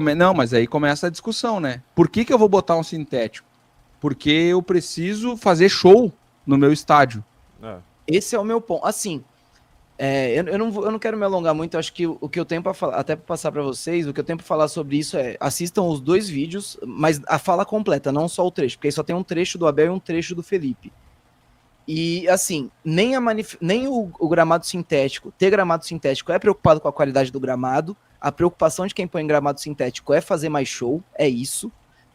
Não, mas aí começa a discussão, né? Por que eu vou botar um sintético? Porque eu preciso fazer show no meu estádio. Esse é o meu ponto. Assim, eu não quero me alongar muito. Acho que o que eu tenho para falar, até para passar para vocês, o que eu tenho para falar sobre isso é assistam os 2 vídeos, mas a fala completa, não só o trecho, porque aí só tem um trecho do Abel e um trecho do Felipe. E assim, nem o gramado sintético, ter gramado sintético é preocupado com a qualidade do gramado. A preocupação de quem põe gramado sintético é fazer mais show, é isso.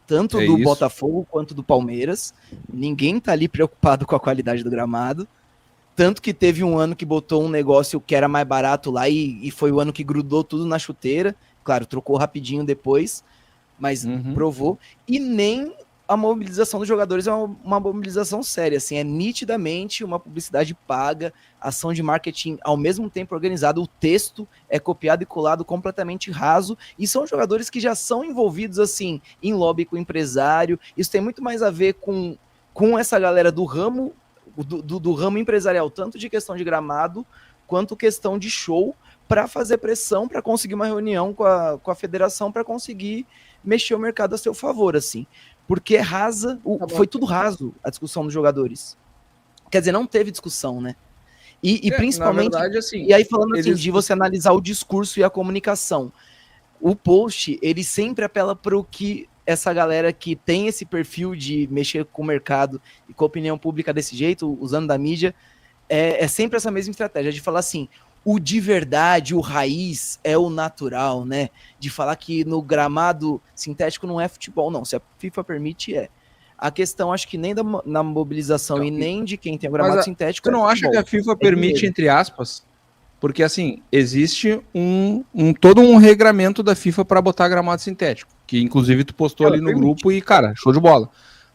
Tanto do Botafogo quanto do Palmeiras. Ninguém tá ali preocupado com a qualidade do gramado. Tanto que teve um ano que botou um negócio que era mais barato lá e foi o ano que grudou tudo na chuteira. Claro, trocou rapidinho depois, mas provou. E nem a mobilização dos jogadores é uma mobilização séria, assim, é nitidamente uma publicidade paga, ação de marketing ao mesmo tempo organizada, o texto é copiado e colado completamente raso, e são jogadores que já são envolvidos, assim, em lobby com o empresário. Isso tem muito mais a ver com essa galera do ramo, do ramo empresarial, tanto de questão de gramado, quanto questão de show, para fazer pressão, para conseguir uma reunião com a federação, para conseguir mexer o mercado a seu favor, assim. Porque é rasa, foi tudo raso a discussão dos jogadores. Quer dizer, não teve discussão, né? E principalmente, na verdade, assim, e aí falando assim, de você analisar o discurso e a comunicação. O post, ele sempre apela para o que essa galera que tem esse perfil de mexer com o mercado e com a opinião pública desse jeito, usando da mídia, é sempre essa mesma estratégia, de falar assim, o de verdade, o raiz é o natural, né? De falar que no gramado sintético não é futebol, não. Se a FIFA permite, é. A questão, acho que nem na mobilização e nem de quem tem o gramado sintético. Você não acha que a FIFA permite, entre aspas? Porque, assim, existe todo um regramento da FIFA para botar gramado sintético, que inclusive tu postou ali no grupo e, cara, show de bola.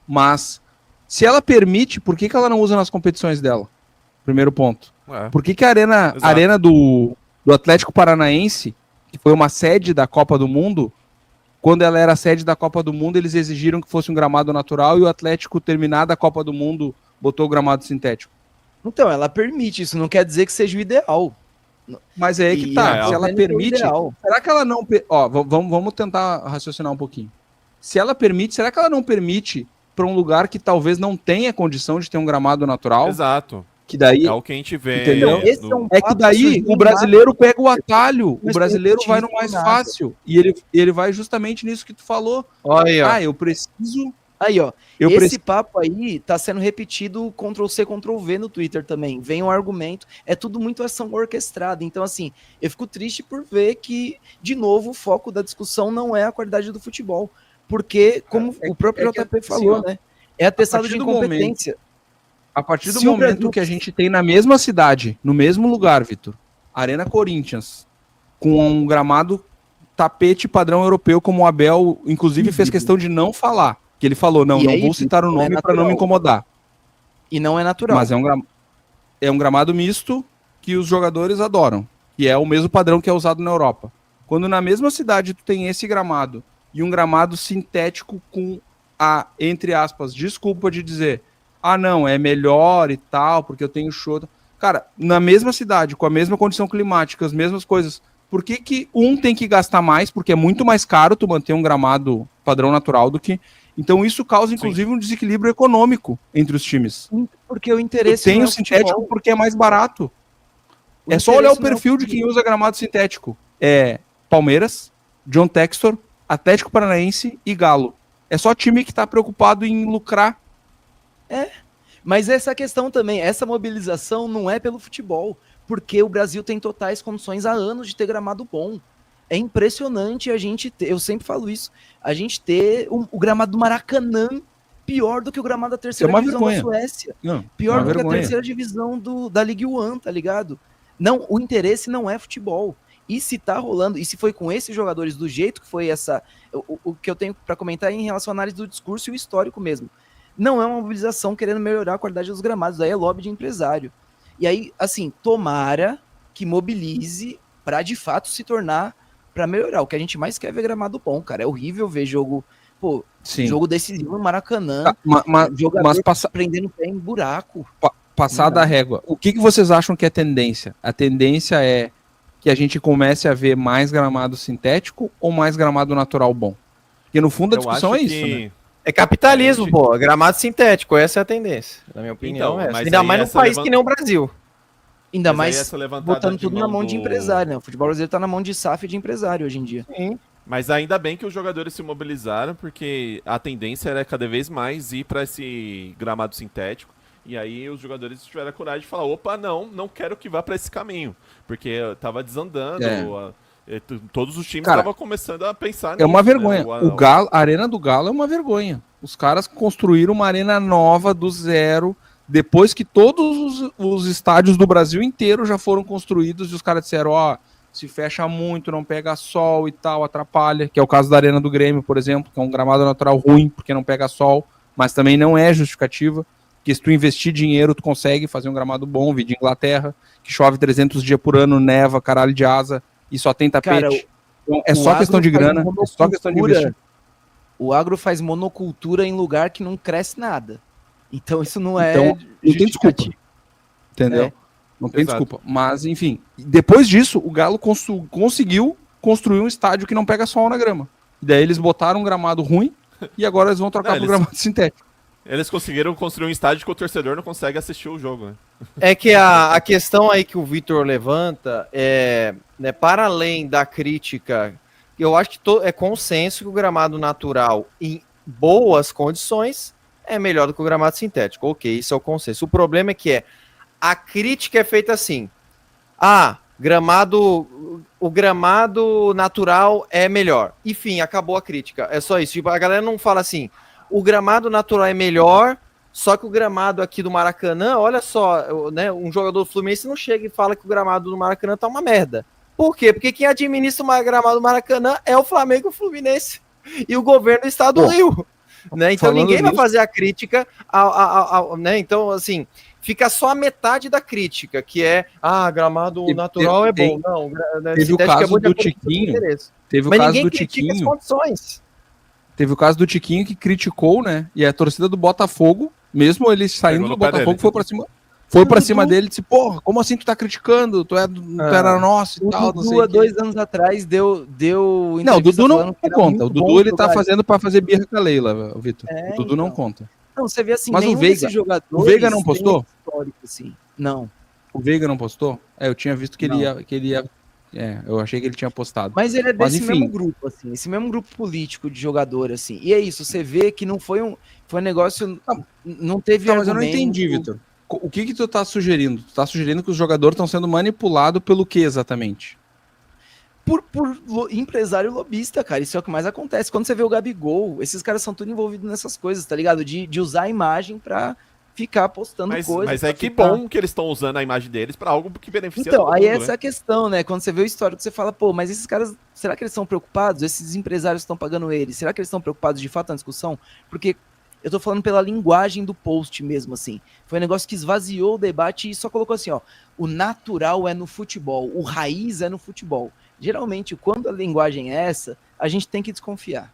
Mas, se ela permite, por que ela não usa nas competições dela? Primeiro ponto. Por que a arena do Atlético Paranaense, que foi uma sede da Copa do Mundo, quando ela era sede da Copa do Mundo, eles exigiram que fosse um gramado natural e o Atlético, terminada a Copa do Mundo, botou o gramado sintético? Então, ela permite, isso não quer dizer que seja o ideal. Mas é aí que tá, se ela permite, será que ela não... Ó, vamos tentar raciocinar um pouquinho. Se ela permite, será que ela não permite para um lugar que talvez não tenha condição de ter um gramado natural? Exato. Que daí, é o que a gente vê. Entendeu? É que daí o brasileiro pega o atalho, o brasileiro vai no mais fácil. E ele vai justamente nisso que tu falou. Olha, eu preciso... Aí, ó, papo aí tá sendo repetido Ctrl-C, Ctrl-V no Twitter também. Vem um argumento, é tudo muito ação orquestrada. Então, assim, eu fico triste por ver que, de novo, o foco da discussão não é a qualidade do futebol. Porque, como o próprio JP falou, né? É atestado de incompetência. A partir do momento que a gente tem na mesma cidade, no mesmo lugar, Vitor, Arena Corinthians, com um gramado tapete padrão europeu, como o Abel, inclusive, fez questão de não falar. Que ele falou, não vou citar o nome para não me incomodar. E não é natural. Mas é um gramado misto que os jogadores adoram, que é o mesmo padrão que é usado na Europa. Quando na mesma cidade tu tem esse gramado e um gramado sintético com a, entre aspas, desculpa de dizer, não, é melhor e tal, porque eu tenho show. Cara, na mesma cidade, com a mesma condição climática, as mesmas coisas, por que um tem que gastar mais? Porque é muito mais caro tu manter um gramado padrão natural do que... Então isso causa, inclusive, um desequilíbrio econômico entre os times. Porque o interesse tem o sintético porque é mais barato. É só olhar o perfil de quem usa gramado sintético. É Palmeiras, John Textor, Atlético Paranaense e Galo. É só time que está preocupado em lucrar. Mas essa questão também, essa mobilização não é pelo futebol, porque o Brasil tem totais condições há anos de ter gramado bom. É impressionante a gente ter, eu sempre falo isso, a gente ter o gramado do Maracanã pior do que o gramado da terceira divisão da Suécia. Pior do que a terceira divisão da Ligue 1, tá ligado? Não, o interesse não é futebol. E se tá rolando, e se foi com esses jogadores do jeito que foi essa... O que eu tenho para comentar é em relação à análise do discurso e o histórico mesmo. Não é uma mobilização querendo melhorar a qualidade dos gramados, aí é lobby de empresário. E aí, assim, tomara que mobilize para de fato se tornar, para melhorar. O que a gente mais quer é ver gramado bom, cara. É horrível ver jogo, jogo decisivo no Maracanã, jogador prendendo o pé em buraco. Passada a régua. O que vocês acham que é tendência? A tendência é que a gente comece a ver mais gramado sintético ou mais gramado natural bom? Porque no fundo a discussão é isso, né? É capitalismo, pô. Gramado sintético, essa é a tendência. Na minha opinião, Então, ainda mais num país que nem o Brasil. Ainda Mas mais aí essa levantada botando de tudo mão na mão de do- empresário, né? O futebol brasileiro tá na mão de SAF e de empresário hoje em dia. Sim. Mas ainda bem que os jogadores se mobilizaram, porque a tendência era cada vez mais ir para esse gramado sintético. E aí os jogadores tiveram a coragem de falar: opa, não quero que vá para esse caminho. Porque tava desandando, todos os times Cara, estavam começando a pensar É uma nisso, né? vergonha. O Galo, a Arena do Galo é uma vergonha. Os caras construíram uma arena nova do zero, depois que todos os estádios do Brasil inteiro já foram construídos e os caras disseram, ó, se fecha muito, não pega sol e tal, atrapalha, que é o caso da Arena do Grêmio, por exemplo, que é um gramado natural ruim, porque não pega sol, mas também não é justificativa, que se tu investir dinheiro, tu consegue fazer um gramado bom, vi de Inglaterra, que chove 300 dias por ano, neva, caralho de asa, e só tem tapete. Cara, então, é só questão de grana, é só questão de investir. O agro faz monocultura em lugar que não cresce nada. Então isso não é Então, não tem desculpa. Entendeu? É. Não tem Exato. desculpa. Mas, enfim, depois disso, o Galo conseguiu construir um estádio que não pega sol na grama. E daí eles botaram um gramado ruim e agora eles vão trocar pro gramado sintético. Eles conseguiram construir um estádio que o torcedor não consegue assistir o jogo, né? É que a questão aí que o Vitor levanta é, né, para além da crítica, eu acho que é consenso que o gramado natural em boas condições é melhor do que o gramado sintético. Ok, isso é o consenso. O problema é que a crítica é feita assim. O gramado natural é melhor. Enfim, acabou a crítica. É só isso. Tipo, a galera não fala assim, o gramado natural é melhor, só que o gramado aqui do Maracanã, olha só, né, um jogador do Fluminense não chega e fala que o gramado do Maracanã tá uma merda. Por quê? Porque quem administra o gramado do Maracanã é o Flamengo e o Fluminense e o governo do estado do Rio. Né? Então ninguém vai fazer a crítica, né? Então, assim, fica só a metade da crítica, que é, gramado natural é bom. Não, teve o caso do Tiquinho. Teve o caso do Tiquinho. As condições. Teve o caso do Tiquinho que criticou, né? E a torcida do Botafogo, mesmo ele saindo do Botafogo, foi pra cima dele e disse, porra, como assim tu tá criticando? Tu era nosso e tal, não sei. 2 anos atrás deu não, o Dudu não conta. O Dudu ele tá fazendo pra fazer birra com a Leila, Vitor. O Dudu não conta. Não, você vê assim, mas o Veiga não postou? Assim. Não. O Veiga não postou? Eu tinha visto que ele ia. Eu achei que ele tinha postado. Mas ele é desse mesmo grupo, assim, esse mesmo grupo político de jogador, assim. E é isso, você vê que não foi um negócio, não teve mas eu não entendi, Vitor. O que tu tá sugerindo? Tu tá sugerindo que os jogadores estão sendo manipulados pelo que exatamente? Por empresário lobista, cara. Isso é o que mais acontece. Quando você vê o Gabigol, esses caras são tudo envolvidos nessas coisas, tá ligado? De usar a imagem pra ficar postando coisas. Mas é que bom que eles estão usando a imagem deles pra algo que beneficia todo mundo, aí essa é a questão, né? Quando você vê o histórico, você fala, pô, mas esses caras, será que eles estão preocupados? Esses empresários estão pagando eles? Será que eles estão preocupados de fato na discussão? Porque eu tô falando pela linguagem do post mesmo, assim. Foi um negócio que esvaziou o debate e só colocou assim, ó, o natural é no futebol, o raiz é no futebol. Geralmente, quando a linguagem é essa, a gente tem que desconfiar.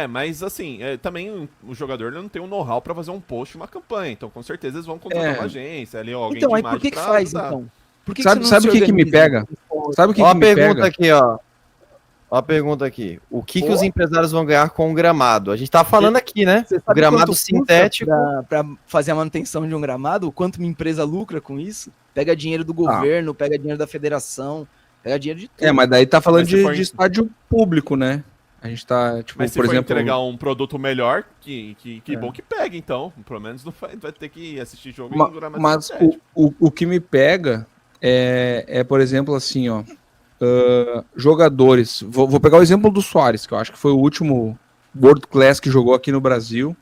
Mas assim, também o jogador não tem um know-how pra fazer um post, uma campanha, então com certeza eles vão contratar uma agência ali, alguém então, de imagem. Então, por que faz, então? Por que sabe o que me pega? Sabe o que me pega? Pergunta aqui, ó. Ó a pergunta aqui. O que os empresários vão ganhar com o gramado? A gente tá falando aqui, né? O gramado sintético. Pra fazer a manutenção de um gramado, o quanto uma empresa lucra com isso? Pega dinheiro do governo, pega dinheiro da federação, pega dinheiro de tudo. Mas daí tá falando de estádio público, né? A gente tá, tipo, mas se por exemplo, entregar um produto melhor, que bom que pegue, então. Pelo menos não vai ter que assistir jogo em gramado sintético. Mas o que me pega por exemplo, assim, ó. Jogadores, vou pegar o exemplo do Suárez, que eu acho que foi o último World Class que jogou aqui no Brasil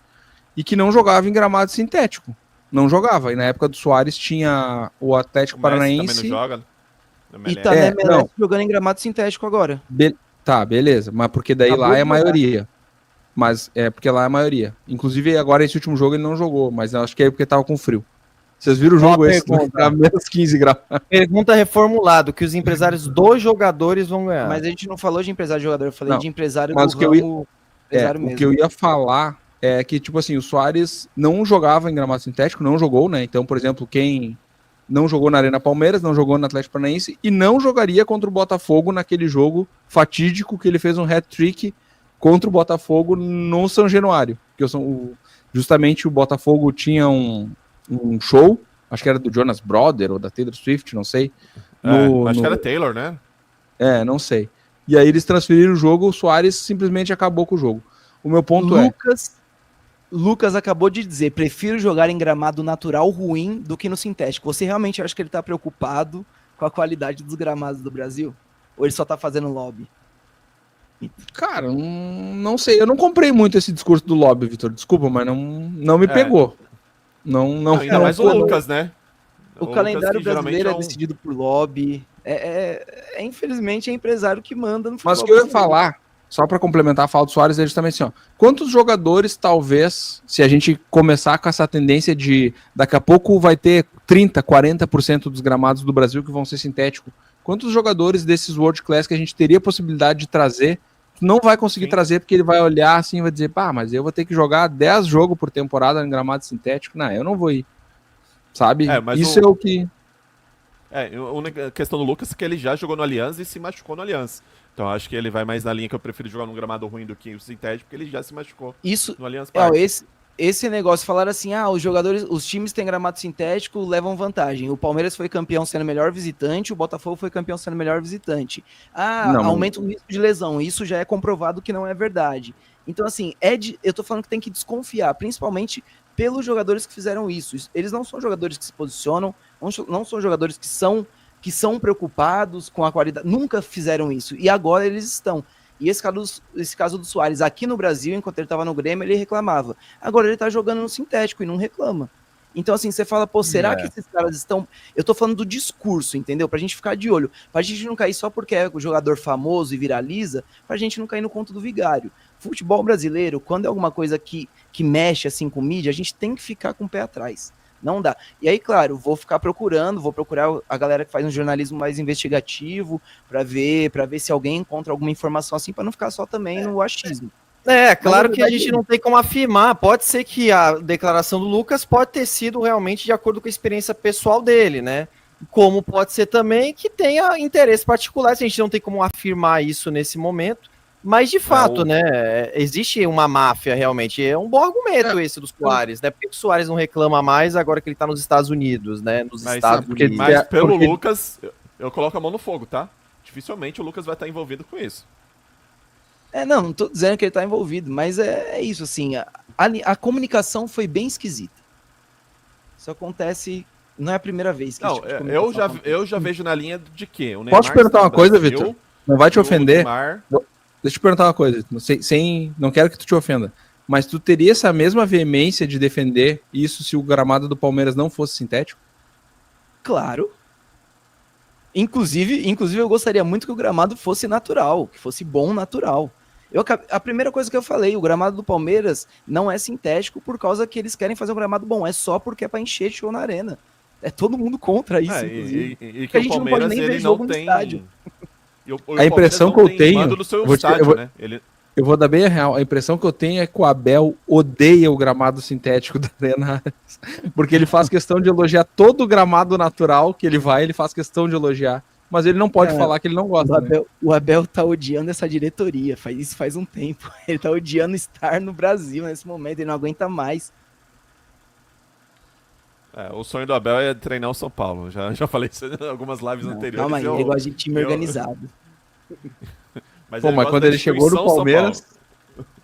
e que não jogava em gramado sintético, não jogava, e na época do Suárez tinha o Atlético Paranaense também não joga, e tá na MLS jogando em gramado sintético agora. Tá, beleza, mas porque daí lá é a maioria, mas porque lá é a maioria, inclusive agora esse último jogo ele não jogou, mas eu acho que é porque tava com frio. Vocês viram o jogo esse? Menos 15 graus. Pergunta reformulado, que os empresários dos jogadores vão ganhar. Mas a gente não falou de empresário de jogador, eu falei de empresário mas do ramo mesmo. O que eu ia falar é que, tipo assim, o Suárez não jogava em gramado sintético, não jogou, né? Então, por exemplo, quem não jogou na Arena Palmeiras, não jogou no Atlético Paranaense e não jogaria contra o Botafogo naquele jogo fatídico que ele fez um hat-trick contra o Botafogo no São Januário. Justamente o Botafogo tinha um show, acho que era do Jonas Brother ou da Taylor Swift, não sei. Acho que era Taylor, né? Não sei. E aí eles transferiram o jogo, o Soares simplesmente acabou com o jogo. O meu ponto Lucas acabou de dizer, prefiro jogar em gramado natural ruim do que no sintético. Você realmente acha que ele tá preocupado com a qualidade dos gramados do Brasil? Ou ele só tá fazendo lobby? Cara, não sei. Eu não comprei muito esse discurso do lobby, Vitor. Desculpa, mas não me pegou. Ainda mais o Lucas, né? O calendário brasileiro é decidido por lobby. Infelizmente, é empresário que manda no futebol. Mas o que eu ia falar, só para complementar a fala do Soares, é justamente assim, ó. Quantos jogadores, talvez, se a gente começar com essa tendência de daqui a pouco vai ter 30%, 40% dos gramados do Brasil que vão ser sintéticos, quantos jogadores desses World Class que a gente teria possibilidade de trazer, não vai conseguir trazer porque ele vai olhar assim e vai dizer, mas eu vou ter que jogar 10 jogos por temporada em gramado sintético? Não, eu não vou ir. Sabe? Isso é o que... A questão do Lucas é que ele já jogou no Allianz e se machucou no Allianz. Então acho que ele vai mais na linha que eu prefiro jogar num gramado ruim do que o sintético, porque ele já se machucou no Allianz Parque. Esse negócio, falaram assim, os times têm gramado sintético, levam vantagem. O Palmeiras foi campeão sendo melhor visitante, o Botafogo foi campeão sendo melhor visitante. Aumenta o risco de lesão. Isso já é comprovado que não é verdade. Então, assim, eu tô falando que tem que desconfiar, principalmente pelos jogadores que fizeram isso. Eles não são jogadores que se posicionam, não são jogadores que são preocupados com a qualidade, nunca fizeram isso, e agora eles estão. E esse caso do Soares, aqui no Brasil, enquanto ele estava no Grêmio, ele reclamava. Agora ele tá jogando no sintético e não reclama. Então, assim, você fala, será que esses caras estão... Eu tô falando do discurso, entendeu? Pra gente ficar de olho. Pra gente não cair só porque é o jogador famoso e viraliza, pra gente não cair no conto do vigário. Futebol brasileiro, quando é alguma coisa que mexe, assim, com mídia, a gente tem que ficar com o pé atrás. Não dá. E aí, claro, vou procurar a galera que faz um jornalismo mais investigativo para ver se alguém encontra alguma informação assim, para não ficar só também no achismo. Claro que a gente não tem como afirmar. Pode ser que a declaração do Lucas pode ter sido realmente de acordo com a experiência pessoal dele, né? Como pode ser também que tenha interesses particulares. A gente não tem como afirmar isso nesse momento. Mas, de fato, né, existe uma máfia, realmente. É um bom argumento esse do Soares, né? Por que o Soares não reclama mais agora que ele tá nos Estados Unidos, né? Mas pelo Lucas, eu coloco a mão no fogo, tá? Dificilmente o Lucas vai estar envolvido com isso. Não tô dizendo que ele tá envolvido, mas é isso, assim, a comunicação foi bem esquisita. Isso acontece, não é a primeira vez que eu já vejo na linha de que o Neymar... Posso te perguntar uma coisa, Vitor? Não vai te ofender? Neymar... Deixa eu te perguntar uma coisa, não quero que tu te ofenda, mas tu teria essa mesma veemência de defender isso se o gramado do Palmeiras não fosse sintético? Claro. Inclusive eu gostaria muito que o gramado fosse natural, que fosse bom natural. A primeira coisa que eu falei, o gramado do Palmeiras não é sintético por causa que eles querem fazer um gramado bom, é só porque é pra encher show na arena. É todo mundo contra isso, inclusive. E que a gente não pode nem ver jogo no estádio. A impressão que eu tenho... Eu vou dar bem a real. A impressão que eu tenho é que o Abel odeia o gramado sintético da Arena, porque ele faz questão de elogiar todo o gramado natural que ele faz questão de elogiar. Mas ele não pode falar que ele não gosta. O Abel tá odiando essa diretoria, isso faz um tempo. Ele tá odiando estar no Brasil nesse momento, ele não aguenta mais. O sonho do Abel é treinar o São Paulo. Já falei isso em algumas lives anteriores. Calma aí, ele gosta de time organizado. Mas quando ele chegou no Palmeiras...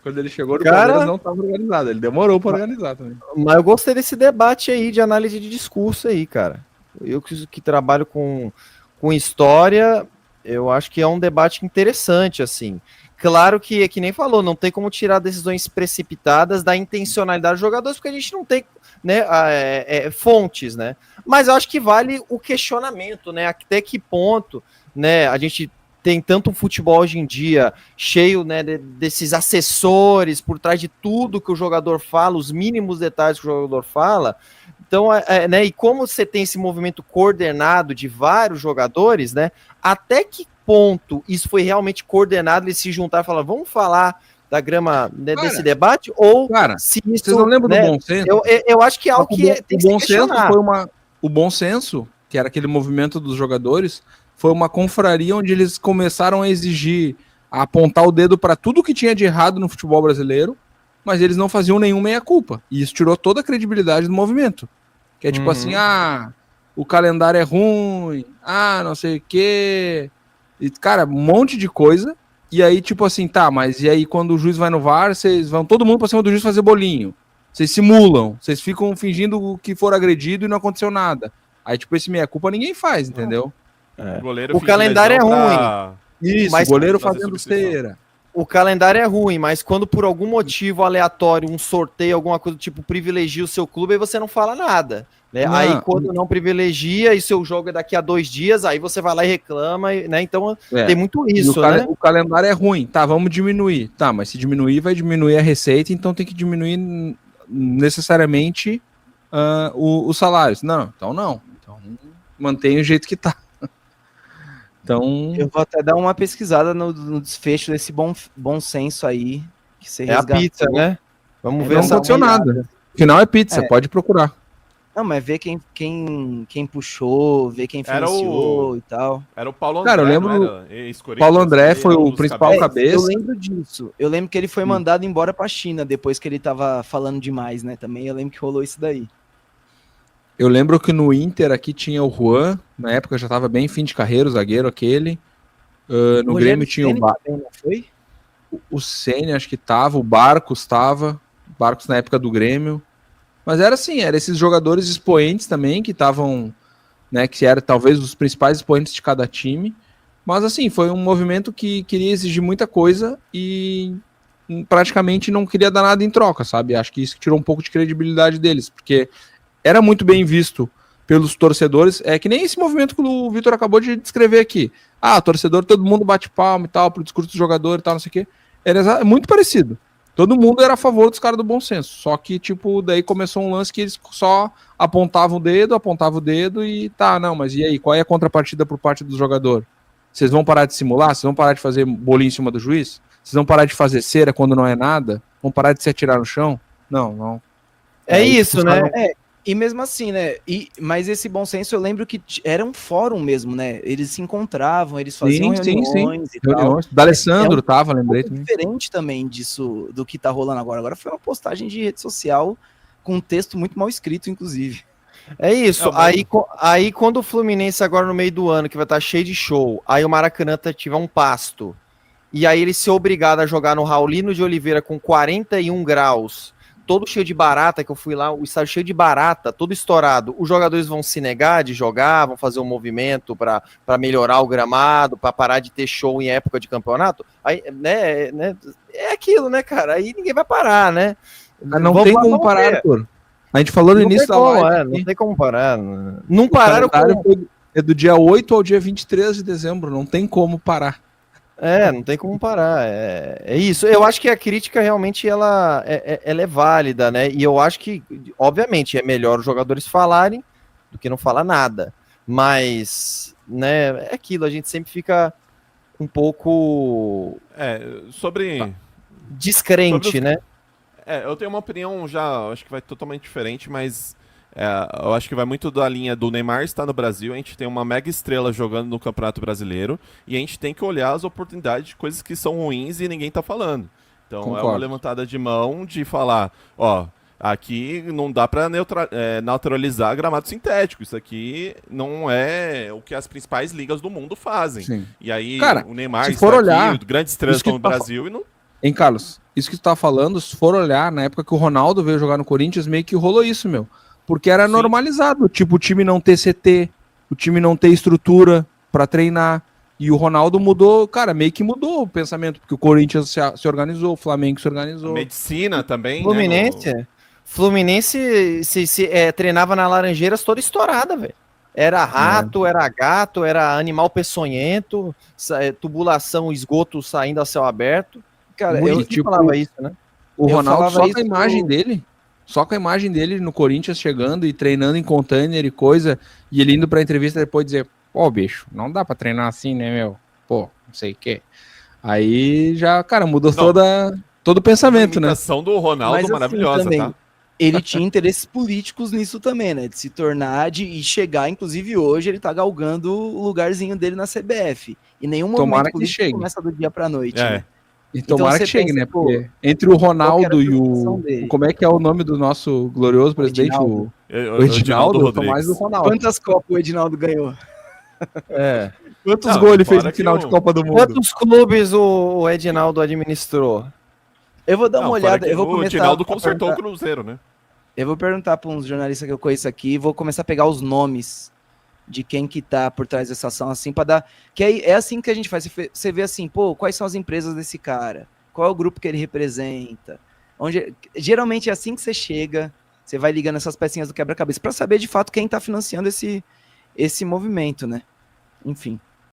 Quando ele chegou no Palmeiras não estava organizado. Ele demorou para organizar também. Mas eu gostei desse debate aí, de análise de discurso aí, cara. Eu que trabalho com história, eu acho que é um debate interessante, assim. Claro que nem falou, não tem como tirar decisões precipitadas da intencionalidade dos jogadores, porque a gente não tem, né, fontes, né? Mas eu acho que vale o questionamento, né? Até que ponto, né, a gente tem tanto um futebol hoje em dia cheio, né, desses assessores por trás de tudo que o jogador fala, os mínimos detalhes que o jogador fala. Então, né, e como você tem esse movimento coordenado de vários jogadores, né, até que ponto isso foi realmente coordenado, eles se juntaram e falaram, vamos falar da grama, né, desse debate? Ou se isso, vocês não lembram, né, do bom senso? Eu acho que é algo que tem que o bom senso foi uma... o Bom Senso, que era aquele movimento dos jogadores, foi uma confraria onde eles começaram a exigir, a apontar o dedo para tudo que tinha de errado no futebol brasileiro, mas eles não faziam nenhum meia-culpa. E isso tirou toda a credibilidade do movimento. Que é tipo assim, o calendário é ruim, não sei o quê. E, cara, um monte de coisa. E aí, tipo assim, tá, mas e aí quando o juiz vai no VAR, vocês vão todo mundo pra cima do juiz fazer bolinho. Vocês simulam, vocês ficam fingindo que foram agredido e não aconteceu nada. Aí, tipo, esse meia-culpa ninguém faz, entendeu? O calendário é ruim. Isso, mas o goleiro fazer fazendo substituição. cera. O calendário é ruim, mas quando por algum motivo aleatório, um sorteio, alguma coisa do tipo, privilegia o seu clube, aí você não fala nada. Né? Não. Aí quando não privilegia e seu jogo é daqui a 2 dias, aí você vai lá e reclama, né? Então tem muito isso, né? O calendário é ruim, tá, vamos diminuir. Tá, mas se diminuir, vai diminuir a receita, então tem que diminuir necessariamente os salários. Não, então não. Então mantém o jeito que tá. Então... Eu vou até dar uma pesquisada no desfecho desse bom senso aí. Que você É a pizza, né? Vamos ver Não essa aconteceu nada. Final é pizza, pode procurar. Não, mas ver quem puxou, ver quem financiou e tal. Era o Paulo André, Cara, eu lembro. não era? Ex-Corinthians, Paulo André foi um o dos principal cabeças. cabeça. Eu lembro disso. Eu lembro que ele foi mandado embora pra China depois que ele tava falando demais, né? Também eu lembro que rolou isso daí. Eu lembro que no Inter aqui tinha o Juan, na época já tava bem fim de carreira, o zagueiro aquele. No Grêmio tinha o Ceni, acho que tava, o Barcos tava. Barcos na época do Grêmio. Mas era assim, era esses jogadores expoentes também, que estavam, né, que eram talvez os principais expoentes de cada time. Mas assim, foi um movimento que queria exigir muita coisa e praticamente não queria dar nada em troca, sabe? Acho que isso tirou um pouco de credibilidade deles, porque era muito bem visto pelos torcedores. É que nem esse movimento que o Vitor acabou de descrever aqui. Torcedor, todo mundo bate palma e tal, pro discurso do jogador e tal, não sei o quê. Era muito parecido. Todo mundo era a favor dos caras do bom senso. Só que, tipo, daí começou um lance que eles só apontavam o dedo e tá, não, mas e aí? Qual é a contrapartida por parte do jogador? Vocês vão parar de simular? Vocês vão parar de fazer bolinho em cima do juiz? Vocês vão parar de fazer cera quando não é nada? Vão parar de se atirar no chão? Não. É isso, né? E mesmo assim, né? Mas esse bom senso eu lembro que era um fórum mesmo, né? Eles se encontravam, eles faziam reuniões e tal. D'Alessandro tava, lembrei também. Diferente também disso, do que tá rolando agora. Agora foi uma postagem de rede social com um texto muito mal escrito, inclusive. É isso. Aí quando o Fluminense agora no meio do ano, que vai estar cheio de show, aí o Maracanã tiver um pasto, e aí ele ser obrigado a jogar no Raulino de Oliveira com 41 graus, todo cheio de barata, que eu fui lá, o estádio cheio de barata, todo estourado, os jogadores vão se negar de jogar, vão fazer um movimento para melhorar o gramado, para parar de ter show em época de campeonato. Aí, né, é aquilo, né, cara? Aí ninguém vai parar, né? Não tem como parar, Arthur. A gente falou no início da live. Não tem como parar. Não pararam como... É do dia 8 ao dia 23 de dezembro, não tem como parar. Não tem como parar, é isso. Eu acho que a crítica realmente ela é válida, né? E eu acho que, obviamente, é melhor os jogadores falarem do que não falar nada. Mas, né, é aquilo, a gente sempre fica um pouco descrente, né? Eu tenho uma opinião já, acho que vai totalmente diferente, mas eu acho que vai muito da linha do Neymar estar no Brasil, a gente tem uma mega estrela jogando no Campeonato Brasileiro, e a gente tem que olhar as oportunidades de coisas que são ruins e ninguém tá falando. Então Concordo. É uma levantada de mão de falar, aqui não dá para naturalizar gramado sintético, isso aqui não é o que as principais ligas do mundo fazem. Sim. E aí, cara, o Neymar se for olhar, grandes estrelas estão no Brasil e não... Hein, Carlos? Isso que tu tá falando, se for olhar, na época que o Ronaldo veio jogar no Corinthians, meio que rolou isso, meu. Porque era normalizado, tipo, o time não ter CT, o time não ter estrutura pra treinar. E o Ronaldo mudou, cara, meio que mudou o pensamento, porque o Corinthians se organizou, o Flamengo se organizou. A medicina também, Fluminense treinava na Laranjeiras toda estourada, velho. Era rato, era gato, era animal peçonhento, tubulação, esgoto saindo a céu aberto. Cara, eu falava isso, né? O Ronaldo só com a imagem dele, só com a imagem dele no Corinthians chegando e treinando em container e coisa, e ele indo pra entrevista depois dizer, bicho, não dá pra treinar assim, né, meu? Não sei o quê. Aí já, cara, mudou todo o pensamento, né? A imitação do Ronaldo maravilhosa, também, tá? ele tinha interesses políticos nisso também, né? De se tornar, e chegar, inclusive hoje, ele tá galgando o lugarzinho dele na CBF. E nenhum Tomara movimento que político chegue. começa do dia pra noite, É. né? E Então tomara você que chegue, pensa, né? pô, Porque entre o Ronaldo e posição o. dele? Como é que é o nome do nosso glorioso presidente? Edinaldo. O Edinaldo, eu tô mais do Ronaldo. Quantas Copas o Edinaldo ganhou? É. Quantos Não, gols ele fez fora no que final o- de Copa do Mundo? Quantos clubes o Edinaldo administrou? Eu vou dar uma Não, fora olhada, que eu vou o começar Edinaldo a consertou o perguntar- Cruzeiro, né? Eu vou perguntar para uns jornalistas que eu conheço aqui, vou começar a pegar os nomes de quem que tá por trás dessa ação, assim, para dar... Que aí é assim que a gente faz, você vê assim, pô, quais são as empresas desse cara? Qual é o grupo que ele representa? Geralmente é assim que você chega, você vai ligando essas pecinhas do quebra-cabeça para saber de fato quem tá financiando esse movimento, né? Enfim.